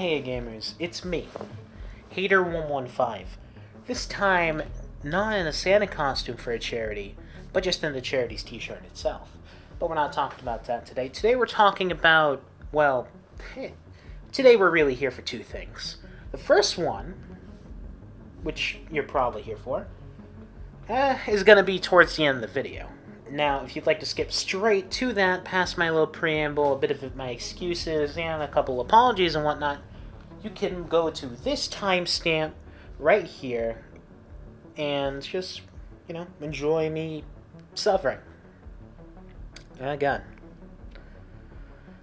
Hey gamers, it's me, Hater115. This time, not in a Santa costume for a charity, but just in the charity's t-shirt itself. But we're not talking about that today. Today we're talking about, well, today we're really here for two things. The first one, which you're probably here for, is going to be towards the end of the video. Now, if you'd like to skip straight to that, past my little preamble, a bit of my excuses, and a couple apologies and whatnot, you can go to this timestamp right here and just, enjoy me suffering. Again,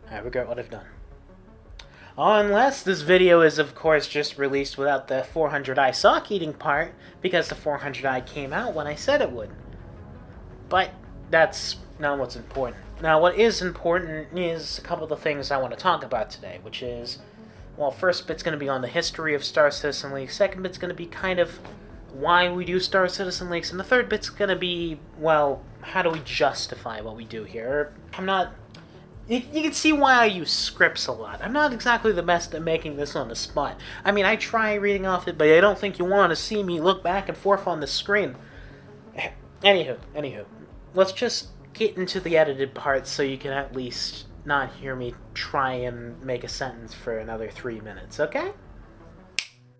I regret what I've done. Unless this video is, of course, just released without the 400i sock eating part, because the 400i came out when I said it would. But that's not what's important. Now, what is important is a couple of the things I want to talk about today, which is, well, first bit's going to be on the history of Star Citizen Leaks, second bit's going to be kind of why we do Star Citizen Leaks, and the third bit's going to be, well, how do we justify what we do here? You can see why I use scripts a lot. I'm not exactly the best at making this on the spot. I mean, I try reading off it, but I don't think you want to see me look back and forth on the screen. Anywho. Let's just get into the edited parts so you can at least not hear me try and make a sentence for another 3 minutes, okay?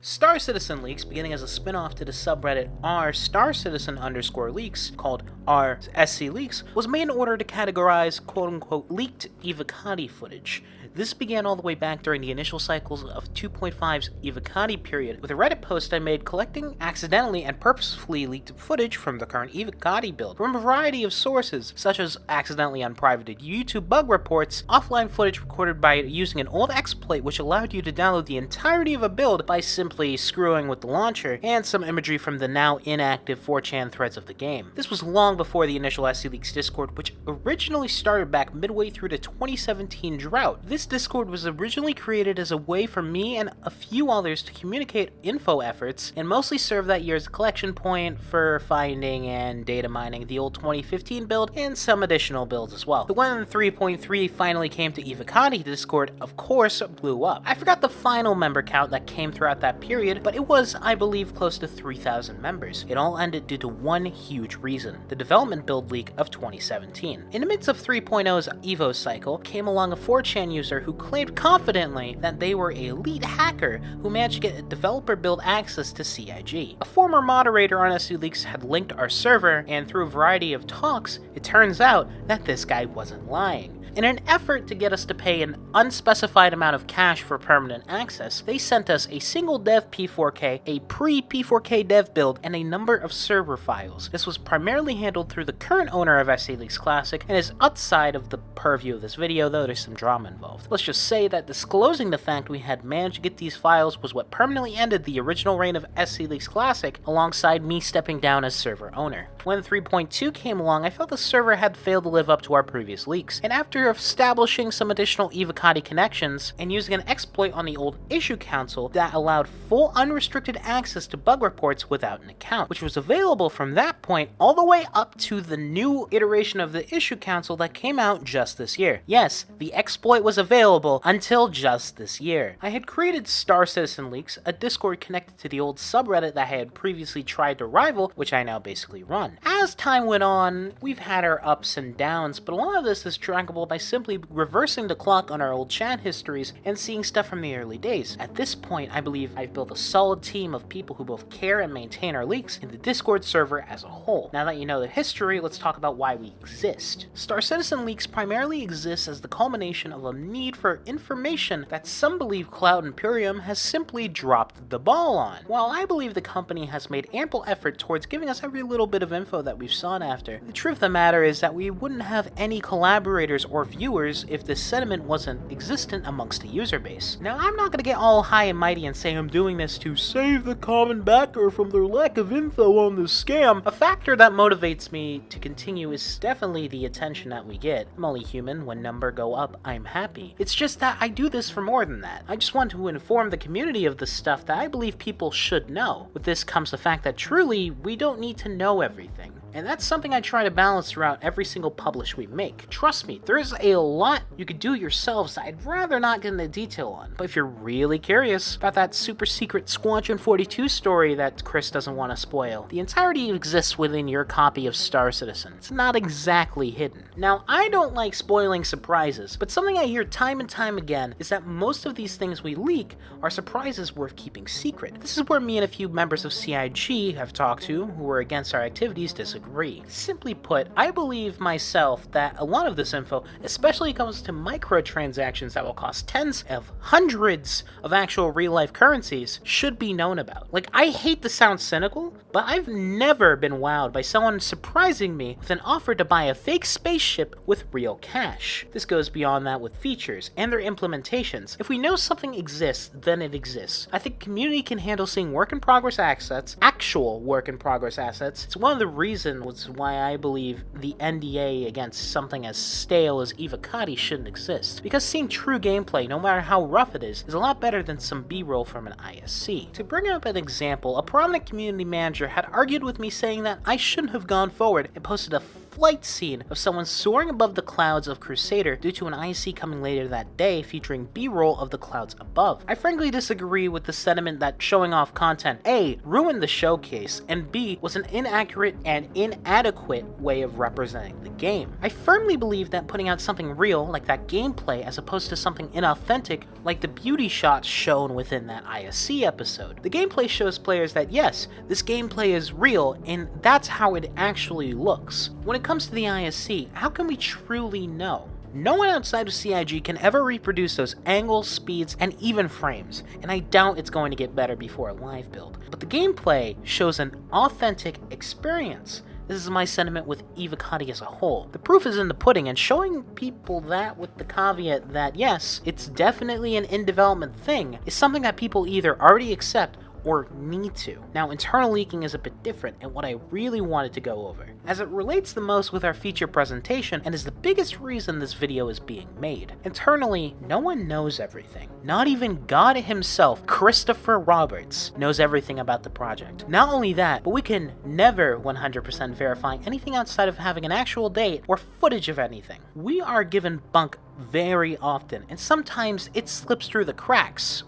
Star Citizen Leaks, beginning as a spin-off to the subreddit r/Star_Citizen_Leaks, called r/SC Leaks, was made in order to categorize quote-unquote leaked Evocati footage. This began all the way back during the initial cycles of 2.5's Evocati period, with a Reddit post I made collecting accidentally and purposefully leaked footage from the current Evocati build from a variety of sources, such as accidentally unprivated YouTube bug reports, offline footage recorded by using an old exploit which allowed you to download the entirety of a build by simply screwing with the launcher, and some imagery from the now inactive 4chan threads of the game. This was long before the initial SC Leaks Discord, which originally started back midway through the 2017 drought. This Discord was originally created as a way for me and a few others to communicate info efforts, and mostly serve that year as a collection point for finding and data mining the old 2015 build and some additional builds as well. But when 3.3 finally came to Evocati, Discord, of course, blew up. I forgot the final member count that came throughout that period, but it was, I believe, close to 3,000 members. It all ended due to one huge reason: the development build leak of 2017. In the midst of 3.0's Evo cycle, came along a 4chan user who claimed confidently that they were an elite hacker who managed to get a developer build access to CIG. A former moderator on SC Leaks had linked our server, and through a variety of talks, it turns out that this guy wasn't lying. In an effort to get us to pay an unspecified amount of cash for permanent access, they sent us a single dev P4K, a pre-P4K dev build, and a number of server files. This was primarily handled through the current owner of SC Leaks Classic, and is outside of the purview of this video, though there's some drama involved. Let's just say that disclosing the fact we had managed to get these files was what permanently ended the original reign of SC Leaks Classic, alongside me stepping down as server owner. When 3.2 came along, I felt the server had failed to live up to our previous leaks, and after establishing some additional Evocati connections and using an exploit on the old issue council that allowed full unrestricted access to bug reports without an account, which was available from that point all the way up to the new iteration of the issue council that came out just this year. Yes, the exploit was available until just this year. I had created Star Citizen Leaks, a Discord connected to the old subreddit that I had previously tried to rival, which I now basically run. As time went on, we've had our ups and downs, but a lot of this is trackable by simply reversing the clock on our old chat histories and seeing stuff from the early days. At this point, I believe I've built a solid team of people who both care and maintain our leaks in the Discord server as a whole. Now that you know the history, let's talk about why we exist. Star Citizen Leaks primarily exists as the culmination of a need for information that some believe Cloud Imperium has simply dropped the ball on. While I believe the company has made ample effort towards giving us every little bit of info that we've sought after, the truth of the matter is that we wouldn't have any collaborators or viewers if this sentiment wasn't existent amongst the user base. Now, I'm not gonna get all high and mighty and say I'm doing this to save the common backer from their lack of info on this scam. A factor that motivates me to continue is definitely the attention that we get. I'm only human. When numbers go up, I'm happy. It's just that I do this for more than that. I just want to inform the community of the stuff that I believe people should know. With this comes the fact that truly, we don't need to know everything. And that's something I try to balance throughout every single publish we make. Trust me, there's a lot you could do yourselves that I'd rather not get into detail on. But if you're really curious about that super secret Squadron 42 story that Chris doesn't want to spoil, the entirety exists within your copy of Star Citizen. It's not exactly hidden. Now, I don't like spoiling surprises, but something I hear time and time again is that most of these things we leak are surprises worth keeping secret. This is where me and a few members of CIG have talked to who are against our activities disagree. Simply put, I believe myself that a lot of this info, especially when it comes to microtransactions that will cost tens of hundreds of actual real-life currencies, should be known about. Like, I hate to sound cynical, but I've never been wowed by someone surprising me with an offer to buy a fake spaceship with real cash. This goes beyond that with features and their implementations. If we know something exists, then it exists. I think community can handle seeing work-in-progress assets, actual work-in-progress assets. It's one of the reasons why I believe the NDA against something as stale as Evocati shouldn't exist. Because seeing true gameplay, no matter how rough it is a lot better than some B-roll from an ISC. To bring up an example, a prominent community manager had argued with me saying that I shouldn't have gone forward and posted a flight scene of someone soaring above the clouds of Crusader due to an IC coming later that day featuring B-roll of the clouds above. I frankly disagree with the sentiment that showing off content A, ruined the showcase, and B, was an inaccurate and inadequate way of representing the game. I firmly believe that putting out something real, like that gameplay, as opposed to something inauthentic, like the beauty shots shown within that ISC episode. The gameplay shows players that yes, this gameplay is real, and that's how it actually looks. When it comes to the ISC, how can we truly know? No one outside of CIG can ever reproduce those angles, speeds, and even frames, and I doubt it's going to get better before a live build. But the gameplay shows an authentic experience. This is my sentiment with Evocati as a whole. The proof is in the pudding, and showing people that with the caveat that yes, it's definitely an in-development thing is something that people either already accept or need to. Now, internal leaking is a bit different and what I really wanted to go over, as it relates the most with our feature presentation and is the biggest reason this video is being made. Internally, no one knows everything. Not even God himself, Christopher Roberts, knows everything about the project. Not only that, but we can never 100% verify anything outside of having an actual date or footage of anything. We are given bunk very often, and sometimes it slips through the cracks.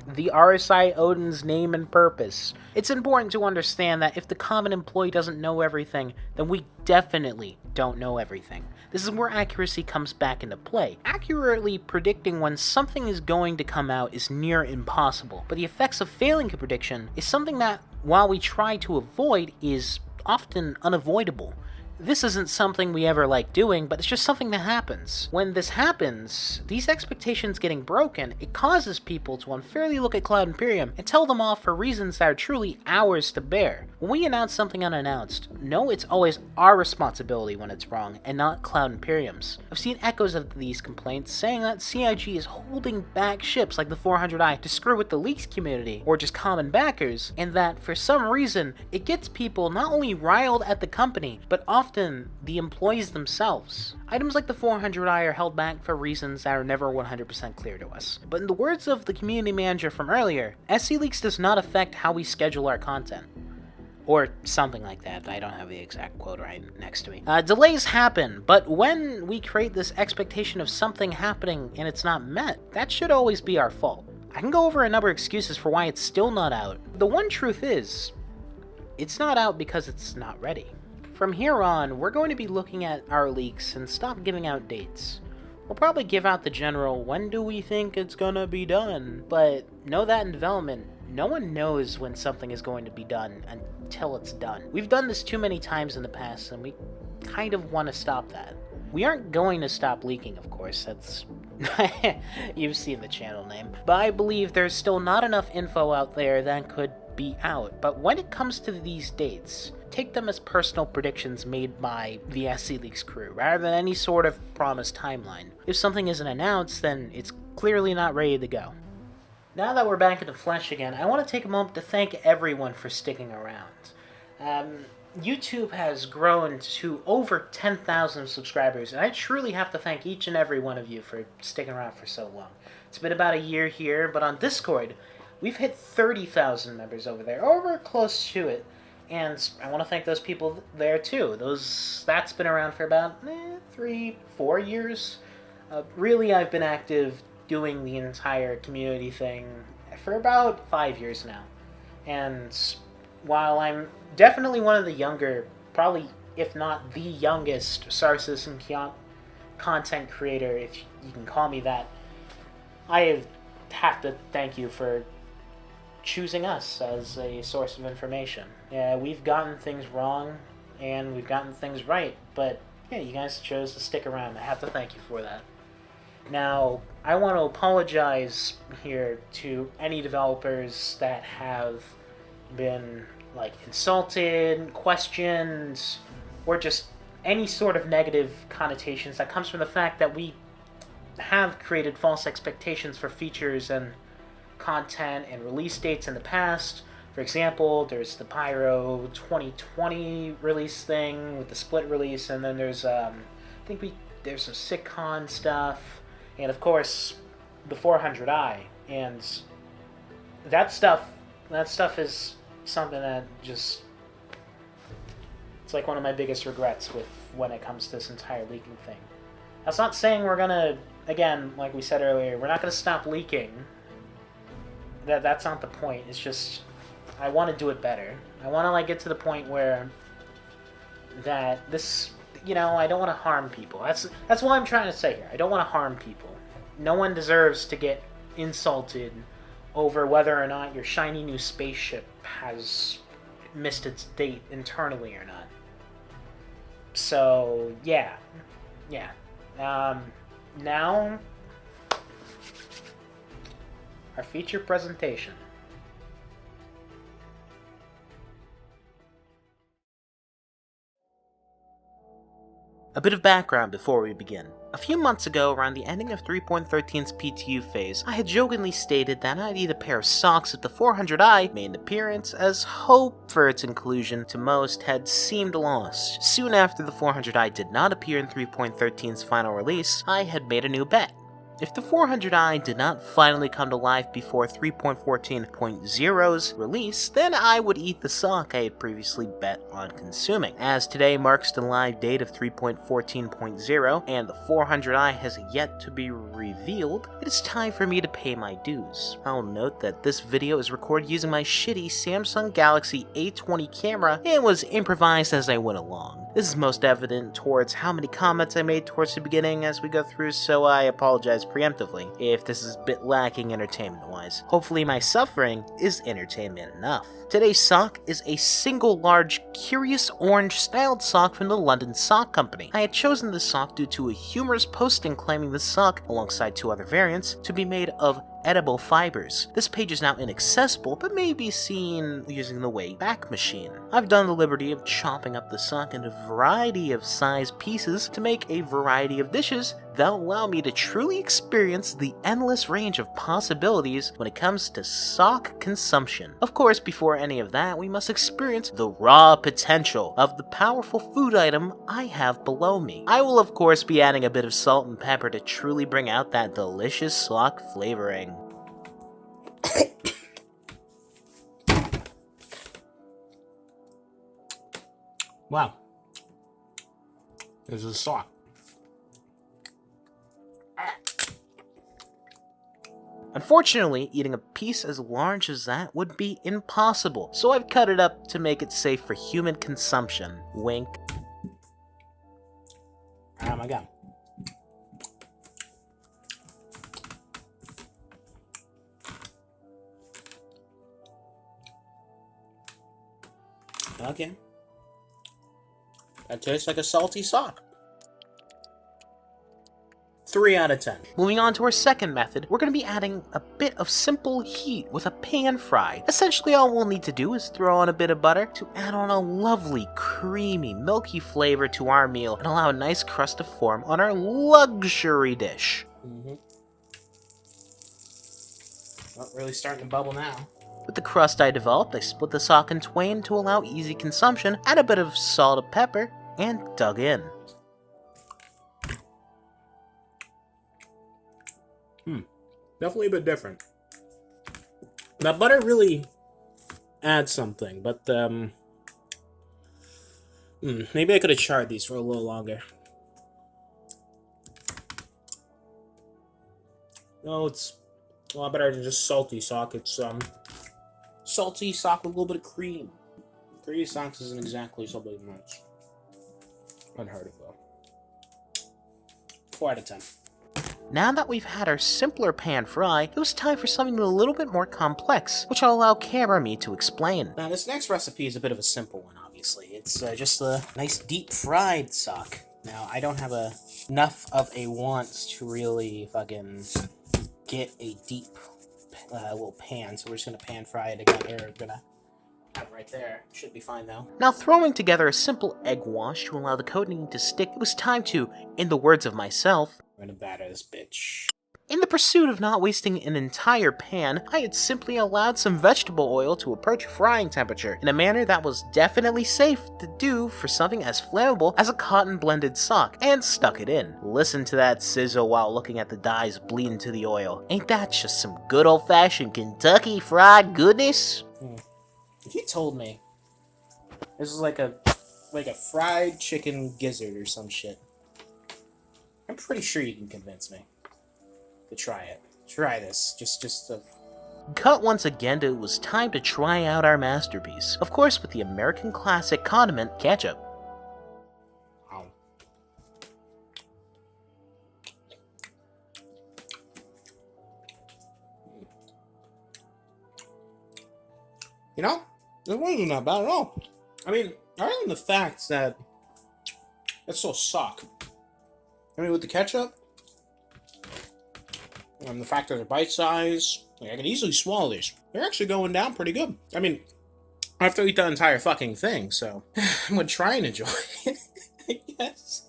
The RSI Odin's name and purpose. It's important to understand that if the common employee doesn't know everything, then we definitely don't know everything. This is where accuracy comes back into play. Accurately predicting when something is going to come out is near impossible, but the effects of failing a prediction is something that, while we try to avoid, is often unavoidable. This isn't something we ever like doing, but it's just something that happens. When this happens, these expectations getting broken, it causes people to unfairly look at Cloud Imperium and tell them off for reasons that are truly ours to bear. When we announce something unannounced, know it's always our responsibility when it's wrong, and not Cloud Imperium's. I've seen echoes of these complaints saying that CIG is holding back ships like the 400i to screw with the leaks community, or just common backers, and that for some reason, it gets people not only riled at the company, but often the employees themselves. Items like the 400i are held back for reasons that are never 100% clear to us. But in the words of the community manager from earlier, SC Leaks does not affect how we schedule our content. Or something like that. I don't have the exact quote right next to me. Delays happen, but when we create this expectation of something happening and it's not met, that should always be our fault. I can go over a number of excuses for why it's still not out. The one truth is, it's not out because it's not ready. From here on, we're going to be looking at our leaks and stop giving out dates. We'll probably give out the general, when do we think it's gonna be done? But know that in development, no one knows when something is going to be done until it's done. We've done this too many times in the past, and we kind of want to stop that. We aren't going to stop leaking, of course, that's... You've seen the channel name. But I believe there's still not enough info out there that could be out. But when it comes to these dates, take them as personal predictions made by the SC Leaks crew, rather than any sort of promised timeline. If something isn't announced, then it's clearly not ready to go. Now that we're back in the flesh again, I want to take a moment to thank everyone for sticking around. YouTube has grown to over 10,000 subscribers, and I truly have to thank each and every one of you for sticking around for so long. It's been about a year here, but on Discord, we've hit 30,000 members over there, or we're close to it. And I want to thank those people there too. That's been around for about 3-4 years. Really, I've been active doing the entire community thing for about 5 years now. And while I'm definitely one of the younger, probably if not the youngest Star Citizen content creator, if you can call me that, I have to thank you for choosing us as a source of information. Yeah, we've gotten things wrong and we've gotten things right, but yeah, you guys chose to stick around. I have to thank you for that. Now, I want to apologize here to any developers that have been insulted, questioned, or just any sort of negative connotations that comes from the fact that we have created false expectations for features and content and release dates in the past. For example, there's the Pyro 2020 release thing with the split release, and then there's there's some SitCon stuff, and of course the 400i, and that stuff is something that just, it's like one of my biggest regrets with when it comes to this entire leaking thing. That's not saying we're gonna, again, like we said earlier, we're not gonna stop leaking. That's not the point. It's just I want to do it better. I want to get to the point where that this, I don't want to harm people. That's what I'm trying to say here. I don't want to harm people. No one deserves to get insulted over whether or not your shiny new spaceship has missed its date internally or not. So yeah. Now, our feature presentation. A bit of background before we begin. A few months ago, around the ending of 3.13's PTU phase, I had jokingly stated that I'd eat a pair of socks if the 400i made an appearance, as hope for its inclusion to most had seemed lost. Soon after the 400i did not appear in 3.13's final release, I had made a new bet. If the 400i did not finally come to life before 3.14.0's release, then I would eat the sock I had previously bet on consuming. As today marks the live date of 3.14.0 and the 400i has yet to be revealed, it is time for me to pay my dues. I'll note that this video is recorded using my shitty Samsung Galaxy A20 camera and was improvised as I went along. This is most evident towards how many comments I made towards the beginning as we go through, so I apologize preemptively if this is a bit lacking entertainment-wise. Hopefully my suffering is entertainment enough. Today's sock is a single large curious orange styled sock from the London Sock Company. I had chosen this sock due to a humorous posting claiming this sock, alongside 2 other variants, to be made of edible fibers. This page is now inaccessible, but may be seen using the Wayback Machine. I've done the liberty of chopping up the sock into a variety of size pieces to make a variety of dishes that allow me to truly experience the endless range of possibilities when it comes to sock consumption. Of course, before any of that, we must experience the raw potential of the powerful food item I have below me. I will of course be adding a bit of salt and pepper to truly bring out that delicious sock flavoring. Wow. There's a sock. Unfortunately, eating a piece as large as that would be impossible, so I've cut it up to make it safe for human consumption. Wink. Oh my god. Okay. That tastes like a salty sock. 3 out of 10. Moving on to our second method, we're going to be adding a bit of simple heat with a pan fry. Essentially all we'll need to do is throw on a bit of butter to add on a lovely, creamy, milky flavor to our meal and allow a nice crust to form on our luxury dish. Oh, really starting to bubble now. With the crust I developed, I split the sock in twain to allow easy consumption, add a bit of salt and pepper, and dug in. Definitely a bit different. That butter really adds something, but Maybe I could have charred these for a little longer. No, it's a lot better than just salty sock. It's salty sock with a little bit of cream. Creamy socks isn't exactly something that's unheard of though. 4 out of 10. Now that we've had our simpler pan fry, it was time for something a little bit more complex, which I'll allow Camera Me to explain. Now this next recipe is a bit of a simple one, obviously. It's just a nice deep fried sock. Now I don't have enough of a want to really fucking get a deep little pan, so we're just gonna pan fry it together. We're gonna have it right there. Should be fine though. Now throwing together a simple egg wash to allow the coating to stick, it was time to, in the words of myself, we're gonna batter this bitch. In the pursuit of not wasting an entire pan, I had simply allowed some vegetable oil to approach frying temperature in a manner that was definitely safe to do for something as flammable as a cotton blended sock, and stuck it in. Listen to that sizzle while looking at the dyes bleed into the oil. Ain't that just some good old fashioned Kentucky fried goodness? If you told me this is like a fried chicken gizzard or some shit, I'm pretty sure you can convince me to try it. Try this. Just to... Cut once again, it was time to try out our masterpiece. Of course, with the American classic condiment, ketchup. Wow. You know, it wasn't that bad at all. I mean, other than the fact that it's so sock. I mean, with the ketchup, and the fact that they're bite size, like, I can easily swallow these. They're actually going down pretty good. I mean, I have to eat the entire fucking thing, so I'm gonna try and enjoy it, I guess.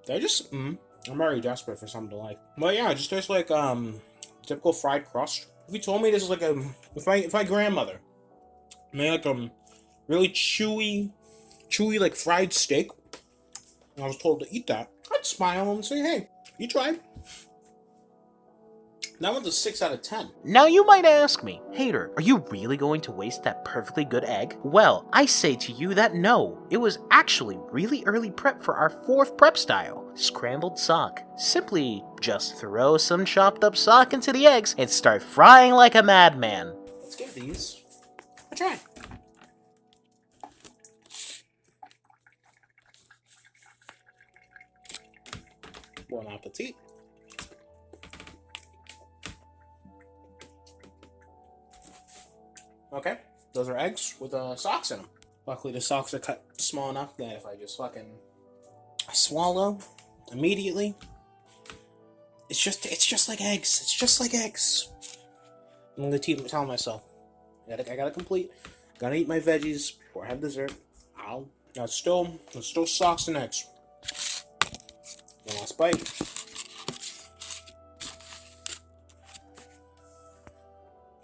They're just, I'm very desperate for something to like. But yeah, it just tastes like typical fried crust. If you told me this is like if my grandmother made like really chewy like fried steak, and I was told to eat that, I'd smile and say, hey, you tried. That one's a 6 out of 10. Now you might ask me, Hater, are you really going to waste that perfectly good egg? Well, I say to you that no, it was actually really early prep for our 4th prep style, scrambled sock. Simply just throw some chopped up sock into the eggs and start frying like a madman. Let's give these a try. Bon appetit. Okay, those are eggs with socks in them. Luckily, the socks are cut small enough that if I just fucking swallow immediately, it's just like eggs. It's just like eggs. I'm gonna tell myself, I gotta eat my veggies before I have dessert. It's still socks and eggs. One last bite.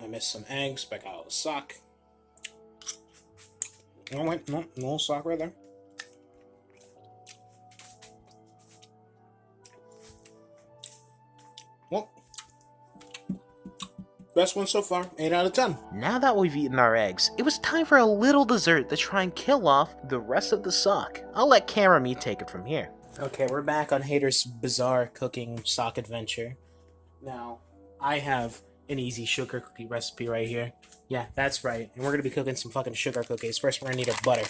I missed some eggs, but I got a little sock. Oh wait, no little sock right there. Well, best one so far, 8 out of 10. Now that we've eaten our eggs, it was time for a little dessert to try and kill off the rest of the sock. I'll let Camera Me take it from here. Okay, we're back on Hater's bizarre cooking sock adventure. Now, I have an easy sugar cookie recipe right here. Yeah, that's right. And we're gonna be cooking some fucking sugar cookies. First, we're gonna need our butter.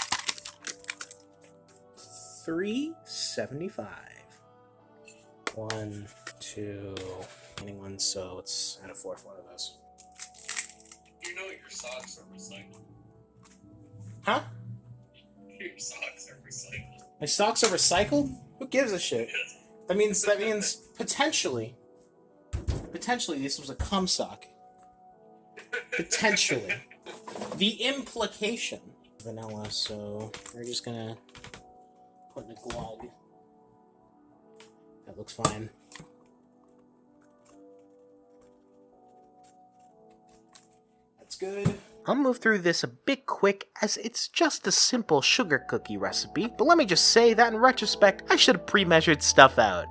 $3.75. 1, 2, anyone, so let's add a 4th one of those. You know your socks are recycled. Huh? Your socks are recycled. My socks are recycled? Who gives a shit? That means potentially this was a cum sock. Potentially. The implication. Vanilla, so we're just gonna put in a glug. That looks fine. That's good. I'll move through this a bit quick as it's just a simple sugar cookie recipe, but let me just say that in retrospect, I should have pre-measured stuff out.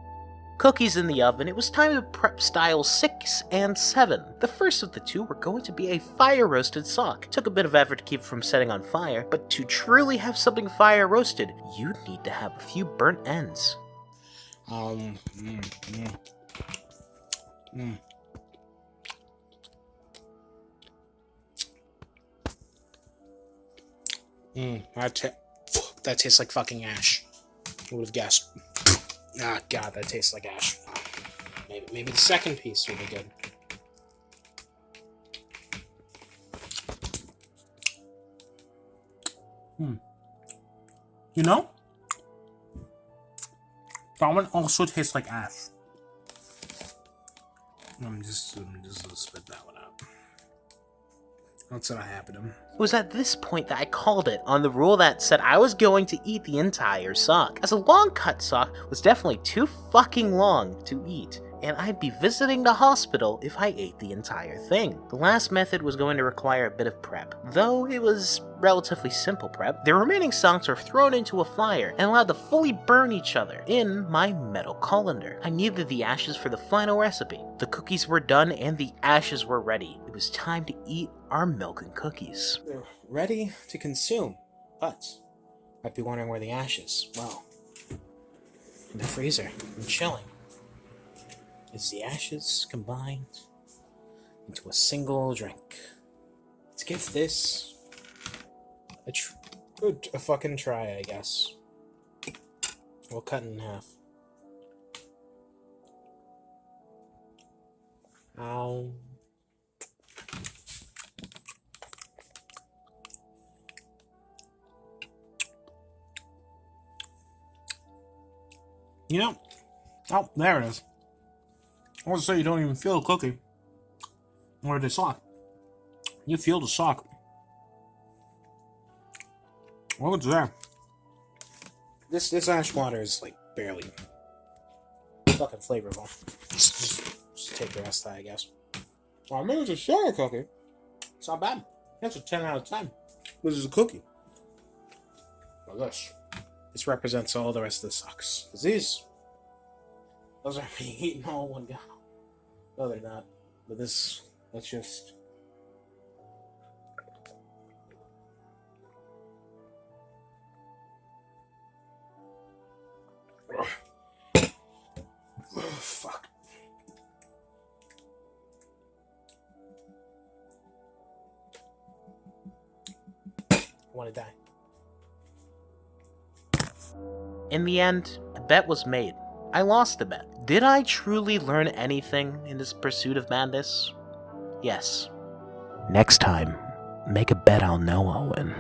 Cookies in the oven, it was time to prep styles 6 and 7. The first of the two were going to be a fire-roasted sock. Took a bit of effort to keep it from setting on fire, but to truly have something fire-roasted, you'd need to have a few burnt ends. That tastes like fucking ash. Who would have guessed? Ah, God, that tastes like ash. Maybe the second piece will be good. You know? That one also tastes like ash. Let me just spit that one out. That's what happened. It was at this point that I called it on the rule that said I was going to eat the entire sock, as a long cut sock was definitely too fucking long to eat, and I'd be visiting the hospital if I ate the entire thing. The last method was going to require a bit of prep. Though it was relatively simple prep, the remaining socks were thrown into a fire and allowed to fully burn each other in my metal colander. I needed the ashes for the final recipe. The cookies were done and the ashes were ready. It was time to eat our milk and cookies. They're ready to consume, but might be wondering where the ashes. Well, in the freezer, and chilling. Is the ashes combined into a single drink? Let's give this a fucking try, I guess. We'll cut it in half. You know, oh, there it is. I want to say you don't even feel the cookie or the sock. You feel the sock. Well, it's there. This ash water is like barely fucking flavorful. Just take the rest of that, I guess. Well, I mean, it's a sugar cookie. It's not bad. That's a 10 out of 10. This is a cookie. Now this represents all the rest of the socks. Because those are being eaten all in one go. No, they're not. But that's just... Oh, fuck. I want to die. In the end, a bet was made. I lost the bet. Did I truly learn anything in this pursuit of madness? Yes. Next time, make a bet I'll know I'll win.